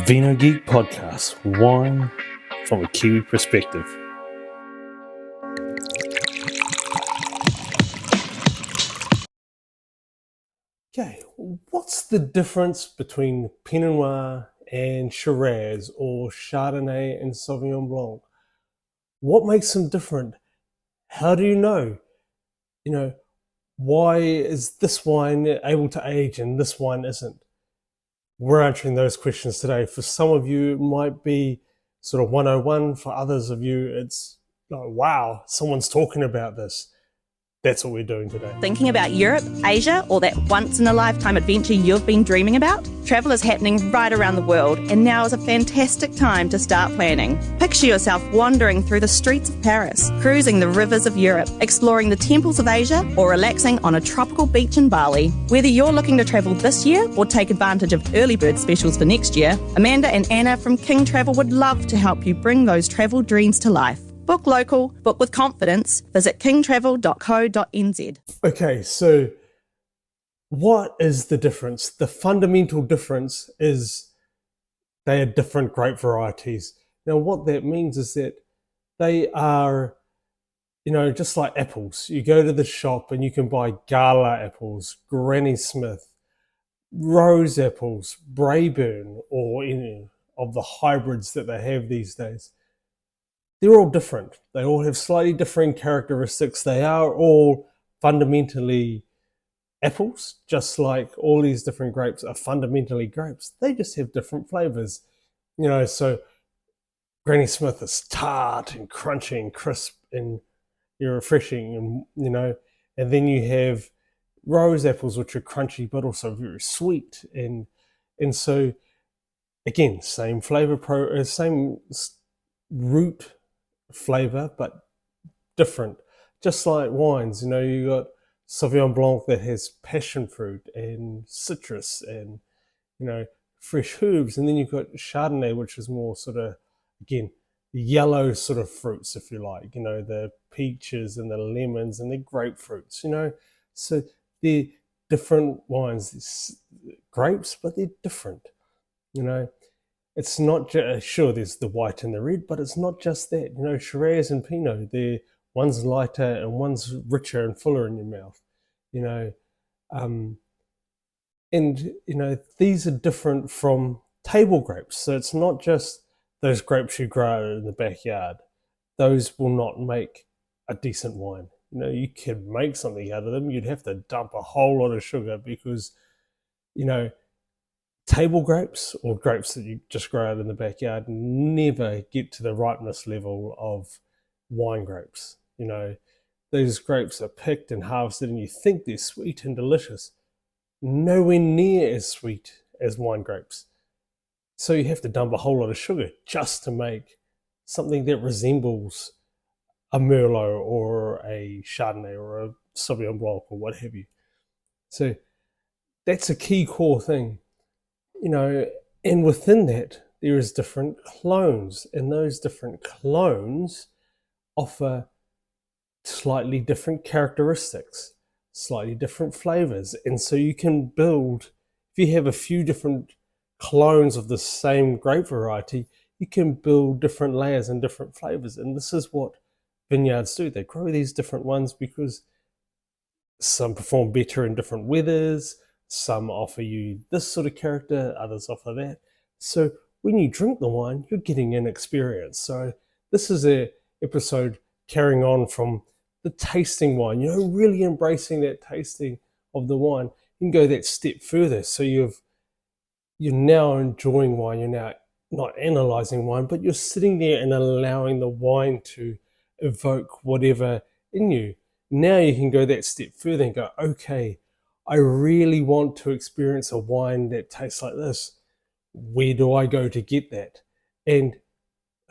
Vino Geek Podcast, wine from a Kiwi perspective. Okay, what's the difference between Pinot Noir and Shiraz, or Chardonnay and Sauvignon Blanc? What makes them different? How do you know? Why is this wine able to age and this wine isn't? We're answering those questions today. For some of you, it might be sort of 101. For others of you, it's like, wow, someone's talking about this. That's what we're doing today. Thinking about Europe, Asia, or that once-in-a-lifetime adventure you've been dreaming about? Travel is happening right around the world, and now is a fantastic time to start planning. Picture yourself wandering through the streets of Paris, cruising the rivers of Europe, exploring the temples of Asia, or relaxing on a tropical beach in Bali. Whether you're looking to travel this year or take advantage of early bird specials for next year, Amanda and Anna from King Travel would love to help you bring those travel dreams to life. Book local, book with confidence. Visit kingtravel.co.nz. Okay, so what is the difference? The fundamental difference is they are different grape varieties. Now, what that means is that they are, just like apples. You go to the shop and you can buy Gala apples, Granny Smith, Rose apples, Braeburn, or any of the hybrids that they have these days. They're all different. They all have slightly different characteristics. They are all fundamentally apples, just like all these different grapes are fundamentally grapes. They just have different flavors. So Granny Smith is tart and crunchy and crisp and refreshing, and then you have rose apples, which are crunchy but also very sweet. And so, again, same flavor, same root flavor, but different. Just like wines, you got Sauvignon Blanc that has passion fruit and citrus and fresh herbs, and then you've got Chardonnay, which is more sort of, again, yellow sort of fruits, if you like, the peaches and the lemons and the grapefruits, so they're different wines, grapes, but they're different. It's not just, sure, there's the white and the red, but it's not just that. Shiraz and Pinot, one's lighter and one's richer and fuller in your mouth. These are different from table grapes. So it's not just those grapes you grow in the backyard. Those will not make a decent wine. You can make something out of them. You'd have to dump a whole lot of sugar because, table grapes or grapes that you just grow out in the backyard never get to the ripeness level of wine grapes. Those grapes are picked and harvested and you think they're sweet and delicious. Nowhere near as sweet as wine grapes. So you have to dump a whole lot of sugar just to make something that resembles a Merlot or a Chardonnay or a Sauvignon Blanc or what have you. So that's a key core thing. And within that, there is different clones, and those different clones offer slightly different characteristics, slightly different flavors. And so you can build, if you have a few different clones of the same grape variety, you can build different layers and different flavors. And this is what vineyards do. They grow these different ones because some perform better in different weathers. Some offer you this sort of character, others offer that. So when you drink the wine, you're getting an experience. So this is an episode carrying on from the tasting wine, really embracing that tasting of the wine. You can go that step further. So you're now enjoying wine. You're now not analyzing wine, but you're sitting there and allowing the wine to evoke whatever in you. Now you can go that step further and go, okay, I really want to experience a wine that tastes like this. Where do I go to get that? And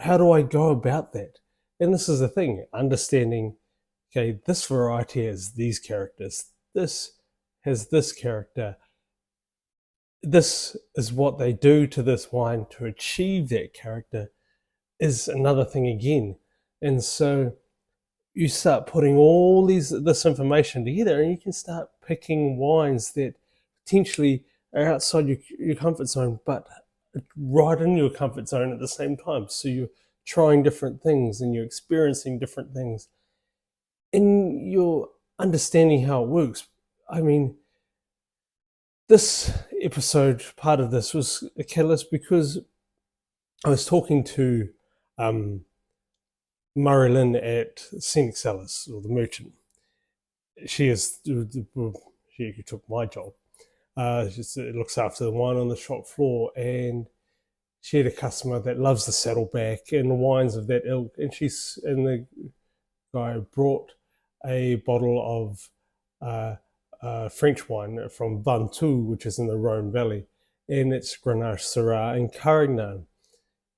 how do I go about that? And this is the thing, understanding, okay, this variety has these characters. This has this character. This is what they do to this wine to achieve that character is another thing again. And so you start putting all this information together and you can start picking wines that potentially are outside your comfort zone, but right in your comfort zone at the same time. So you're trying different things and you're experiencing different things and you're understanding how it works. I mean, this episode, part of this was a catalyst because I was talking to Murray Lynn at Scenic Cellars, or the merchant. She is, she took my job. She looks after the wine on the shop floor, and she had a customer that loves the Saddleback and the wines of that ilk, and the guy brought a bottle of French wine from Ventoux, which is in the Rhone Valley, and it's Grenache, Syrah, and Carignan.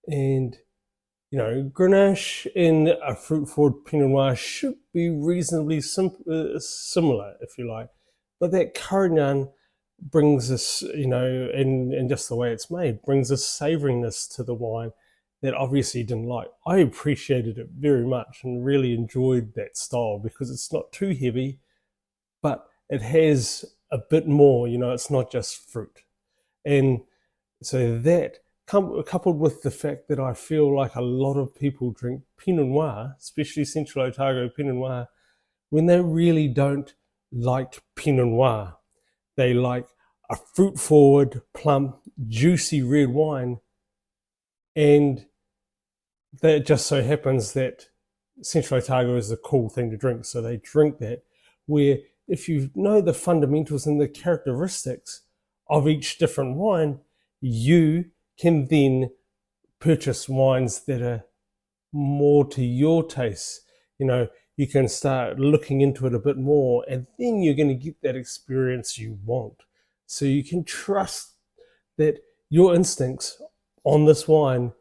And Grenache and a fruit-forward Pinot Noir should be reasonably similar, if you like. But that Carignan brings us, and just the way it's made, brings a savouriness to the wine that obviously didn't like. I appreciated it very much and really enjoyed that style because it's not too heavy, but it has a bit more, it's not just fruit. And so that, coupled with the fact that I feel like a lot of people drink Pinot Noir, especially Central Otago Pinot Noir, when they really don't like Pinot Noir. They like a fruit-forward, plump, juicy red wine, and that just so happens that Central Otago is the cool thing to drink, so they drink that, where if you know the fundamentals and the characteristics of each different wine, you can then purchase wines that are more to your taste. You can start looking into it a bit more, and then you're going to get that experience you want. So you can trust that your instincts on this wine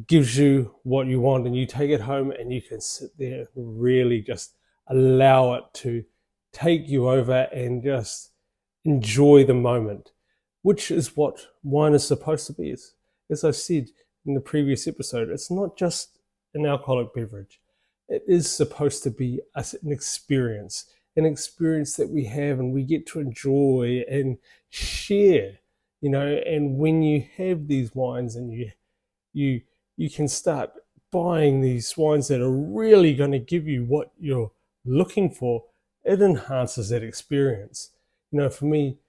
gives you what you want, and you take it home and you can sit there and really just allow it to take you over and just enjoy the moment, which is what wine is supposed to be. As I said in the previous episode, it's not just an alcoholic beverage. It is supposed to be an experience that we have and we get to enjoy and share, and when you have these wines and you can start buying these wines that are really going to give you what you're looking for, it enhances that experience. For me,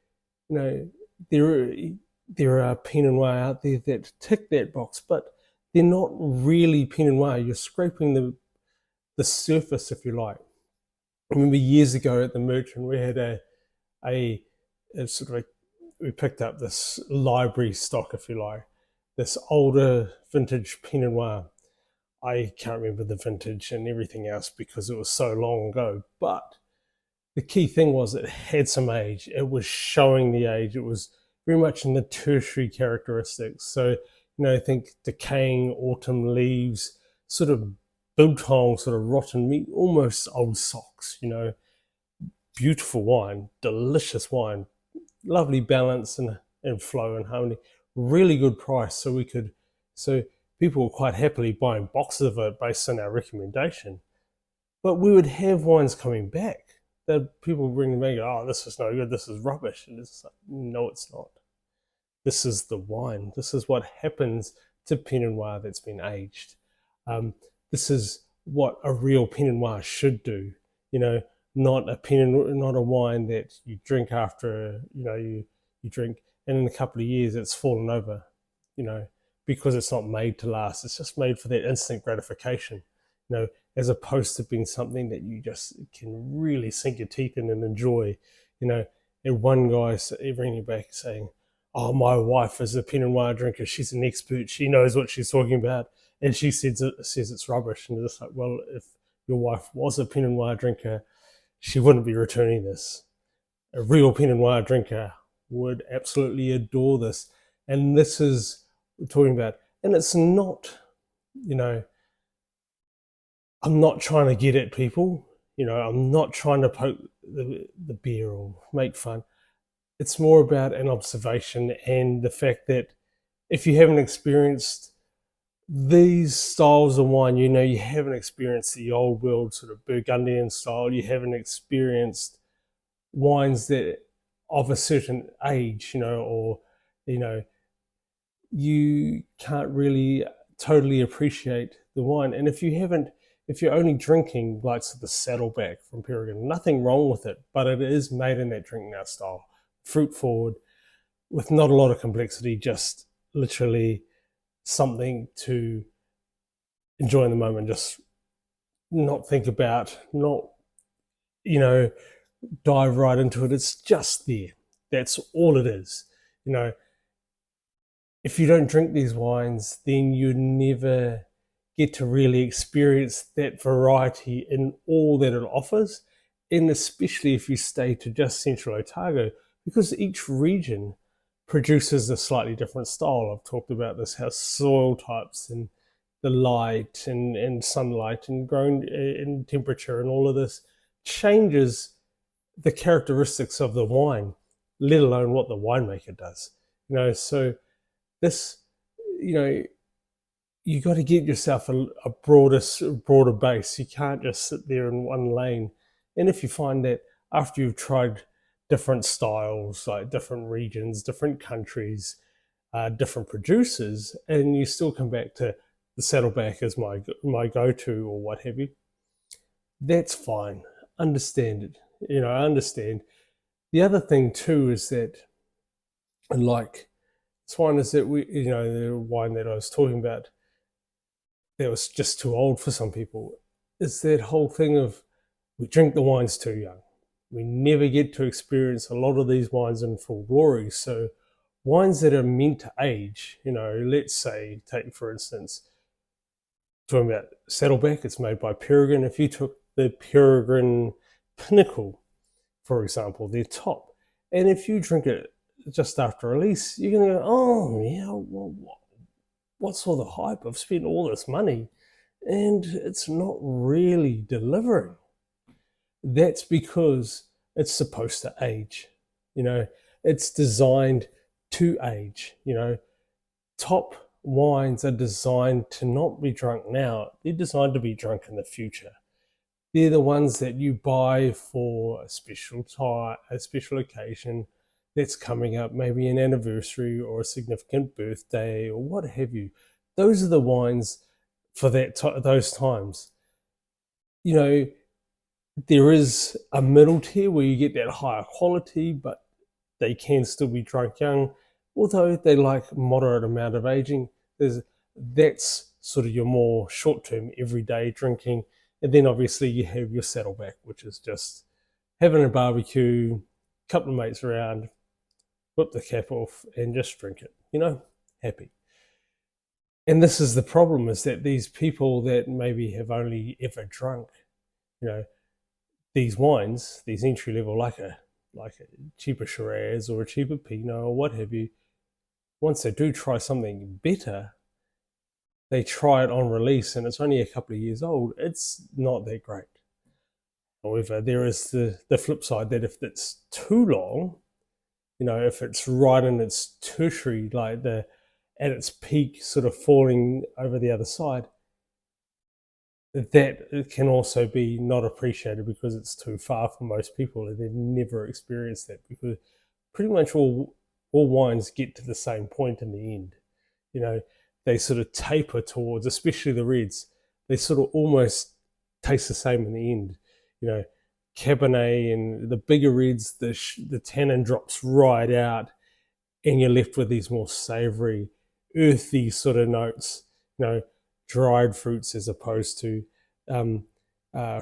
there are Pinot Noir out there that tick that box, but they're not really Pinot Noir. You're scraping the surface, if you like. I remember years ago at the Merchant, we had a we picked up this library stock, if you like, this older vintage Pinot Noir. I can't remember the vintage and everything else because it was so long ago, but the key thing was it had some age. It was showing the age. It was very much in the tertiary characteristics. So, I think decaying autumn leaves, sort of biltong, sort of rotten meat, almost old socks, beautiful wine, delicious wine, lovely balance and flow and harmony, really good price. So people were quite happily buying boxes of it based on our recommendation. But we would have wines coming back that people bring them back and go, oh, this is no good, this is rubbish. And it's like, no, it's not. This is the wine. This is what happens to Pinot Noir that's been aged. This is what a real Pinot Noir should do. Not a wine that you drink after, you drink, and in a couple of years it's fallen over, because it's not made to last. It's just made for that instant gratification, as opposed to being something that you just can really sink your teeth in and enjoy. And one guy bringing back saying, oh, my wife is a Pinot Noir drinker. She's an expert. She knows what she's talking about. And she says it's rubbish. And it's like, well, if your wife was a Pinot Noir drinker, she wouldn't be returning this. A real Pinot Noir drinker would absolutely adore this. And this is what we're talking about. And it's not, I'm not trying to get at people. I'm not trying to poke the bear or make fun. It's more about an observation and the fact that if you haven't experienced these styles of wine, you haven't experienced the old world sort of Burgundian style, you haven't experienced wines that of a certain age, or you can't really totally appreciate the wine. And if you're only drinking like the Saddleback from Peregrine, nothing wrong with it, but it is made in that drinking out style, fruit forward, with not a lot of complexity, just literally something to enjoy in the moment, just not think about, not, you know, dive right into it. It's just there. That's all it is. You know, if you don't drink these wines, then you never get to really experience that variety in all that it offers. And especially if you stay to just Central Otago, because each region produces a slightly different style. I've talked about this, how soil types and the light and sunlight and growing in temperature and all of this changes the characteristics of the wine, let alone what the winemaker does. You know, so this, you know, you got to get yourself a broader base. You can't just sit there in one lane. And if you find that after you've tried different styles, like different regions, different countries, different producers, and you still come back to the Saddleback as my go-to or what have you, that's fine. Understand it. You know, I understand. The other thing too is that, like, this wine is that the wine that I was talking about that was just too old for some people, is that whole thing of we drink the wines too young. We never get to experience a lot of these wines in full glory. So wines that are meant to age, you know, let's say, take for instance, talking about Saddleback, it's made by Peregrine. If you took the Peregrine Pinnacle, for example, their top, and if you drink it just after release, you're going to go, oh, yeah, well, what's all the hype? I've spent all this money and it's not really delivering. That's because it's supposed to age. You know, it's designed to age. You know, top wines are designed to not be drunk now, they're designed to be drunk in the future. They're the ones that you buy for a special time, a special occasion that's coming up, maybe an anniversary or a significant birthday or what have you. Those are the wines for those times. You know, there is a middle tier where you get that higher quality, but they can still be drunk young, although they like moderate amount of aging. That's sort of your more short-term, everyday drinking. And then obviously you have your Saddleback, which is just having a barbecue, a couple of mates around, whip the cap off and just drink it, you know, happy. And this is the problem, is that these people that maybe have only ever drunk, you know, these wines, these entry level, like a cheaper Shiraz or a cheaper Pinot or what have you, once they do try something better, they try it on release and it's only a couple of years old, it's not that great. However, there is the flip side, that if it's too long, you know, if it's right in its tertiary, like at its peak, sort of falling over the other side, that it can also be not appreciated because it's too far for most people and they've never experienced that, because pretty much all wines get to the same point in the end. You know, they sort of taper towards, especially the reds, they sort of almost taste the same in the end. You know, Cabernet and the bigger reds, the tannin drops right out and you're left with these more savory, earthy sort of notes, you know, dried fruits as opposed to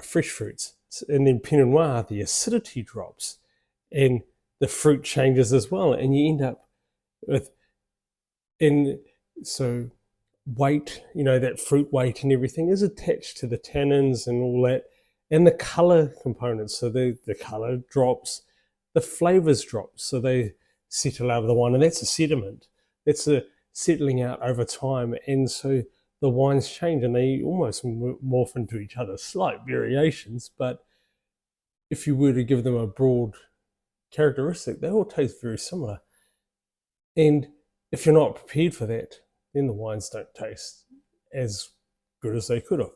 fresh fruits. And then Pinot Noir, the acidity drops and the fruit changes as well, and you end up with, and so weight, you know, that fruit weight and everything is attached to the tannins and all that, and the color components. So the color drops, the flavors drop, so they settle out of the wine, and that's a sediment. That's a settling out over time, and so the wines change and they almost morph into each other, slight variations, but if you were to give them a broad characteristic, they all taste very similar. And if you're not prepared for that, then the wines don't taste as good as they could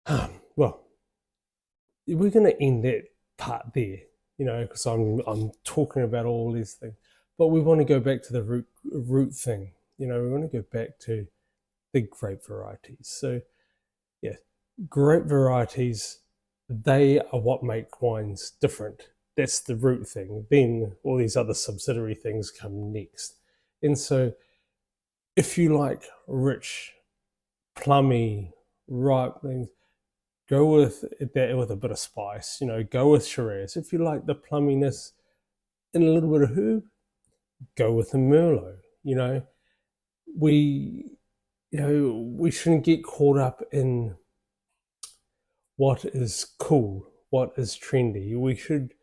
have. Well, we're going to end that part there, you know, because I'm talking about all these things. but we want to go back to the root thing. We want to go back to the grape varieties. So yeah, grape varieties, they are what make wines different. That's the root thing. Then all these other subsidiary things come next. And so if you like rich, plummy, ripe things, go with that with a bit of spice. Go with Shiraz. If you like the plumminess and a little bit of herb, go with the Merlot. We we shouldn't get caught up in what is cool, what is trendy. We should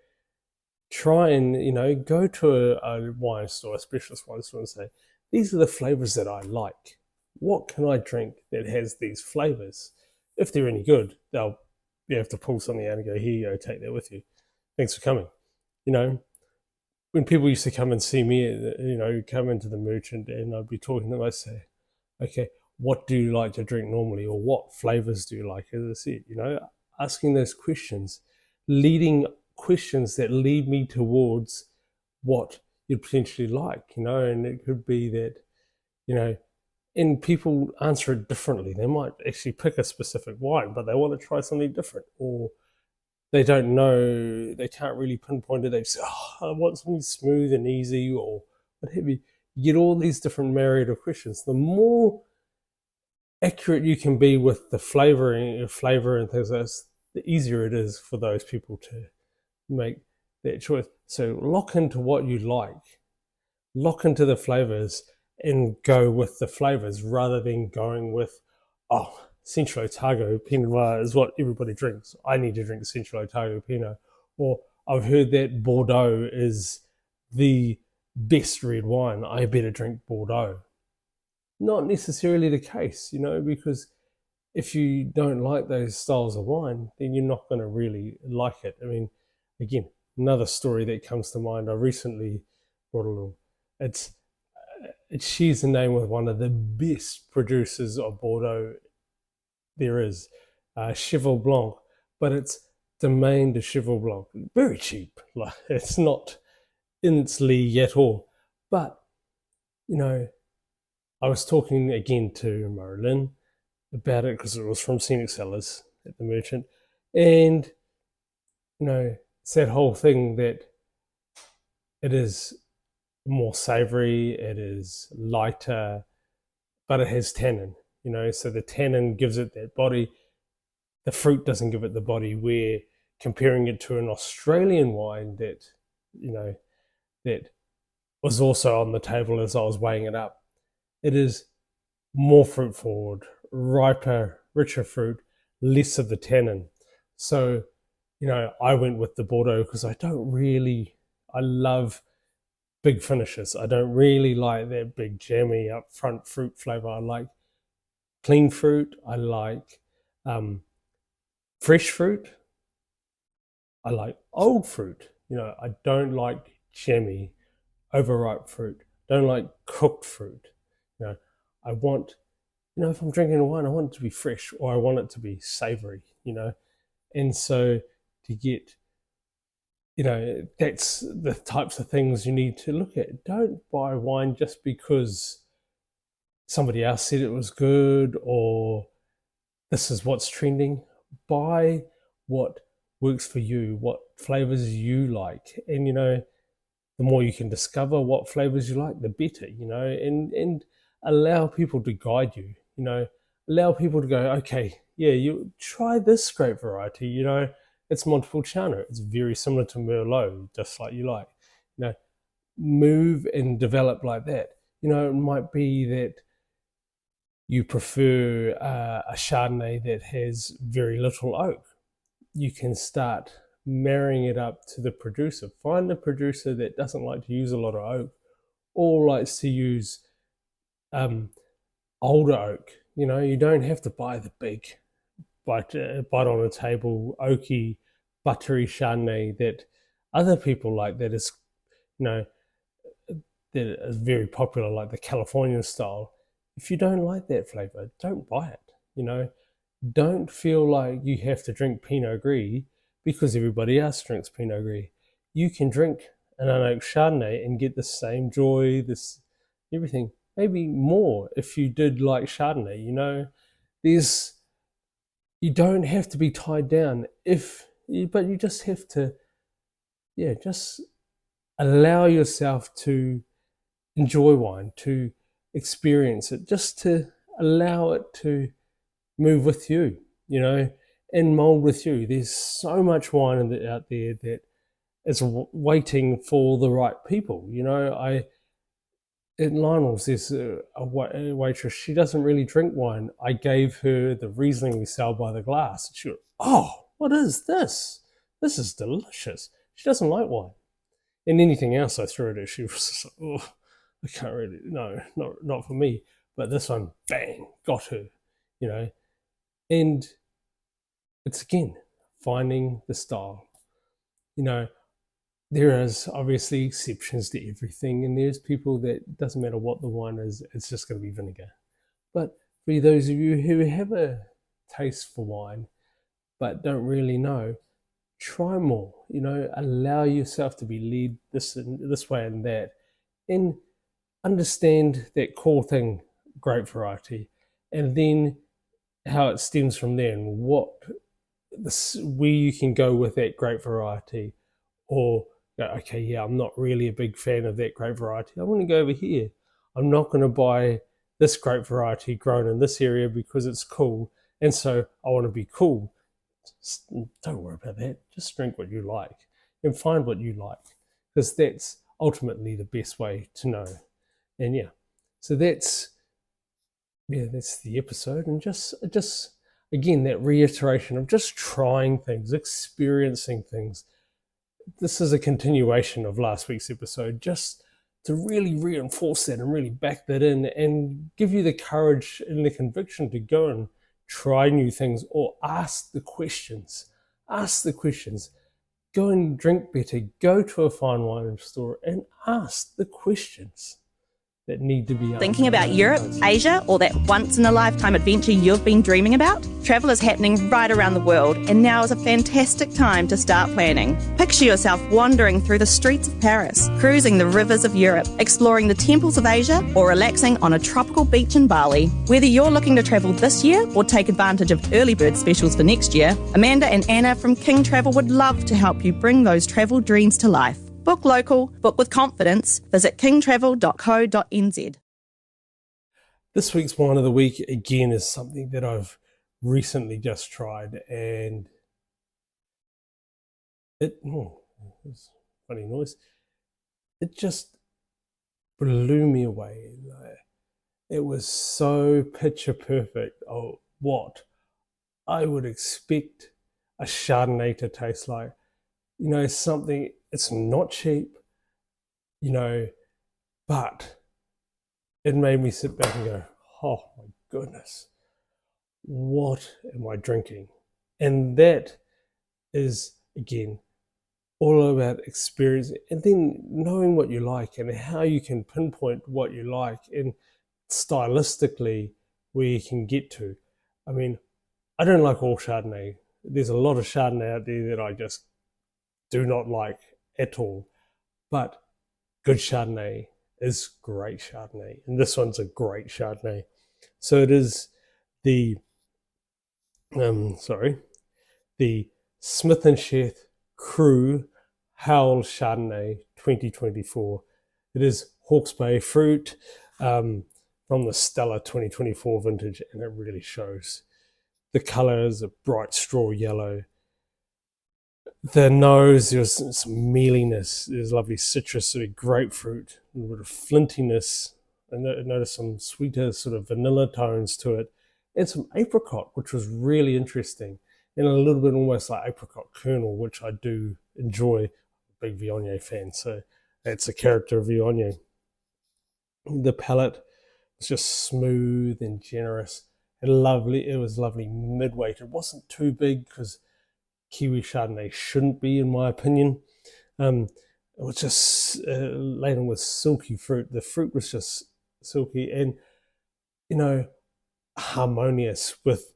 try and go to a wine store, a specialist wine store, and say, these are the flavors that I like. What can I drink that has these flavors? If they're any good, they'll be able to pull something out and go, here you go, take that with you. Thanks for coming. When people used to come and see me, come into the merchant, and I'd be talking to them, I'd say, okay, what do you like to drink normally, or what flavors do you like? As I said, asking those questions, leading questions that lead me towards what you'd potentially like, and it could be that, and people answer it differently. They might actually pick a specific wine, but they want to try something different, or they don't know, they can't really pinpoint it. They say, I want something smooth and easy, or what have you. You get all these different myriad of questions. The more accurate you can be with the flavor and things like this, the easier it is for those people to make that choice. So lock into what you like, lock into the flavors, and go with the flavors rather than going with, Central Otago Pinot Noir is what everybody drinks. I need to drink Central Otago Pinot. Or I've heard that Bordeaux is the best red wine. I better drink Bordeaux. Not necessarily the case, because if you don't like those styles of wine, then you're not going to really like it. I mean, again, another story that comes to mind, I recently brought along. It shares the name with one of the best producers of Bordeaux there is, Cheval Blanc, but it's Domaine de Cheval Blanc. Very cheap. Like, it's not in its league at all. But, I was talking again to Marilyn about it because it was from Scenic Cellars at the Merchant. And, it's that whole thing that it is more savory, it is lighter, but it has tannin. So the tannin gives it that body. The fruit doesn't give it the body. Where comparing it to an Australian wine that, that was also on the table as I was weighing it up, it is more fruit forward, riper, richer fruit, less of the tannin. So, I went with the Bordeaux because I love big finishes. I don't really like that big jammy upfront fruit flavor. I like clean fruit. I like fresh fruit. I like old fruit. I don't like jammy, overripe fruit. Don't like cooked fruit. I want, if I'm drinking wine, I want it to be fresh, or I want it to be savory. And so to get, that's the types of things you need to look at. Don't buy wine just because somebody else said it was good or this is what's trending. Buy what works for you, what flavors you like. And, the more you can discover what flavors you like, the better, and allow people to guide you, allow people to go, okay, yeah, you try this grape variety, it's Montepulciano. It's very similar to Merlot, just like you like. Move and develop like that. It might be that you prefer a Chardonnay that has very little oak. You can start marrying it up to the producer. Find a producer that doesn't like to use a lot of oak or likes to use older oak. You don't have to buy the big bite on a table oaky buttery Chardonnay that other people like, that is that is very popular, like the Californian style. If you don't like that flavor, don't buy it. Don't feel like you have to drink Pinot Gris because everybody else drinks Pinot Gris. You can drink an unoaked Chardonnay and get the same joy, this everything, maybe more if you did like Chardonnay. You know, there's you don't have to be tied down but you just have to, yeah, just allow yourself to enjoy wine, to experience it, just to allow it to move with you, you know, and mold with you. There's so much wine out there that is waiting for the right people. You know, at Lionel's, there's a waitress. She doesn't really drink wine. I gave her the Riesling we sell by the glass. She went, "Oh, what is this? This is delicious." She doesn't like wine. And anything else I threw at her, she was just like, "Oh, I can't really, no, not for me." But this one, bang, got her, you know. And it's again finding the style. You know, there is obviously exceptions to everything, and there's people that it doesn't matter what the wine is, it's just going to be vinegar. But for those of you who have a taste for wine but don't really know, try more. You know, allow yourself to be led this way and that, and understand that core thing, grape variety, and then how it stems from there, and where you can go with that grape variety, or okay, yeah, I'm not really a big fan of that grape variety. I want to go over here. I'm not going to buy this grape variety grown in this area because it's cool, and so I want to be cool. Don't worry about that. Just drink what you like and find what you like, because that's ultimately the best way to know. And yeah, so that's the episode, and just again, that reiteration of just trying things, experiencing things. This is a continuation of last week's episode, just to really reinforce that and really back that in and give you the courage and the conviction to go and try new things, or ask the questions. Go and drink better. Go to a fine wine store and ask the questions that need to be answered. Thinking about Europe, Asia, or that once-in-a-lifetime adventure you've been dreaming about? Travel is happening right around the world, and now is a fantastic time to start planning. Picture yourself wandering through the streets of Paris, cruising the rivers of Europe, exploring the temples of Asia, or relaxing on a tropical beach in Bali. Whether you're looking to travel this year or take advantage of early bird specials for next year, Amanda and Anna from King Travel would love to help you bring those travel dreams to life. Book local, book with confidence. Visit kingtravel.co.nz. This week's wine of the week, again, is something that I've recently just tried, and it's funny noise. It just blew me away. It was so picture perfect of what I would expect a Chardonnay to taste like. You know, something, it's not cheap, you know, but it made me sit back and go, oh my goodness, what am I drinking? And that is, again, all about experience, and then knowing what you like and how you can pinpoint what you like, and stylistically where you can get to. I mean, I don't like all Chardonnay. There's a lot of Chardonnay out there that I just do not like at all. But good Chardonnay is great Chardonnay, and this one's a great Chardonnay. So it is the Smith & Cheth Cru Howell Chardonnay 2024. It is Hawke's Bay fruit from the Stella 2024 vintage, and it really shows. The colour is a bright straw yellow. The nose, there's some mealiness, there's lovely citrus, sort of grapefruit, a bit of flintiness. I noticed some sweeter sort of vanilla tones to it, and some apricot, which was really interesting, and a little bit almost like apricot kernel, which I do enjoy. Big Viognier fan, so that's a character of Viognier. The palate was just smooth and generous and lovely. It was lovely mid-weight. It wasn't too big, because Kiwi Chardonnay shouldn't be, in my opinion. It was just laden with silky fruit. The fruit was just silky and, you know, harmonious with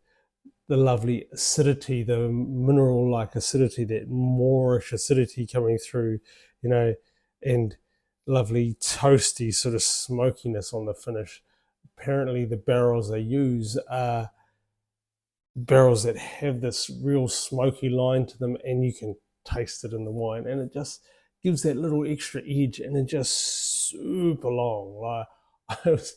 the lovely acidity, the mineral-like acidity, that Moorish acidity coming through. You know, and lovely toasty sort of smokiness on the finish. Apparently the barrels they use are barrels that have this real smoky line to them, and you can taste it in the wine, and it just gives that little extra edge, and it's just super long. Like I was,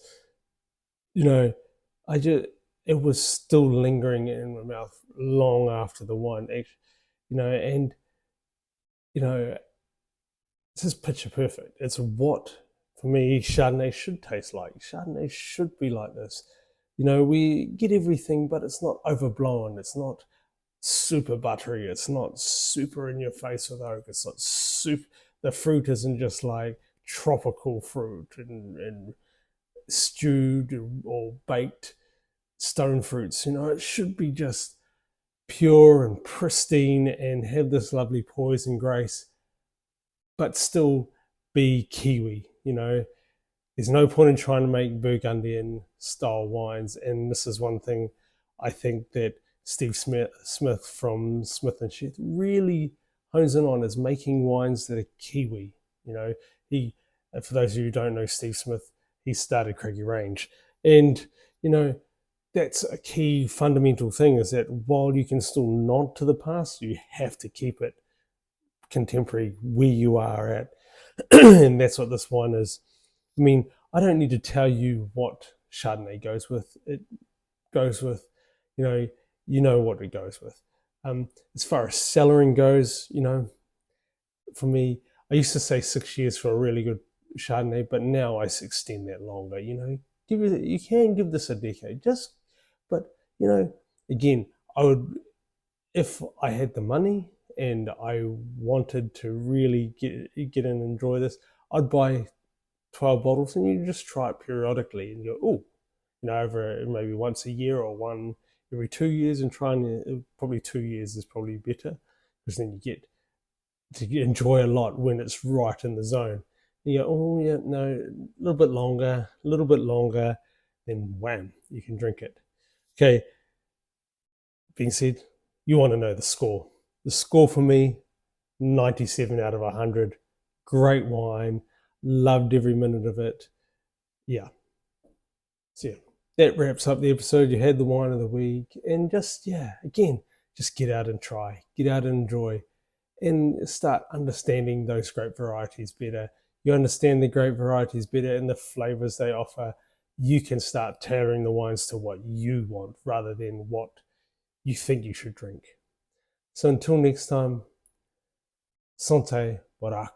I just it was still lingering in my mouth long after the wine, and this is picture perfect. It's what for me Chardonnay should taste like. Chardonnay should be like this. We get everything, but it's not overblown. It's not super buttery. It's not super in your face with oak. It's not super. The fruit isn't just like tropical fruit and stewed or baked stone fruits. It should be just pure and pristine and have this lovely poise and grace, but still be Kiwi. There's no point in trying to make Burgundian style wines, and this is one thing I think that Steve Smith from Smith and Sheth really hones in on, is making wines that are Kiwi. He, for those of you who don't know Steve Smith, he started Craigie Range, and that's a key fundamental thing, is that while you can still nod to the past, you have to keep it contemporary where you are at. And that's what this wine is. I mean, I don't need to tell you what Chardonnay goes with. It goes with, you know what it goes with. As far as cellaring goes, for me, I used to say 6 years for a really good Chardonnay, but now I extend that longer. You can give this a decade, but again, I would, if I had the money and I wanted to really get in and enjoy this, I'd buy 12 bottles and you just try it periodically and you go, over maybe once a year or one every 2 years, and probably 2 years is probably better, because then you get to enjoy a lot when it's right in the zone. And you go, oh yeah, no, a little bit longer, then wham, you can drink it. Okay, being said, you want to know the score. The score for me, 97 out of 100. Great wine. Loved every minute of it. Yeah. So yeah, that wraps up the episode. You had the wine of the week. And just get out and try. Get out and enjoy. And start understanding those grape varieties better. You understand the grape varieties better and the flavors they offer. You can start tailoring the wines to what you want rather than what you think you should drink. So until next time, Santé, Barak.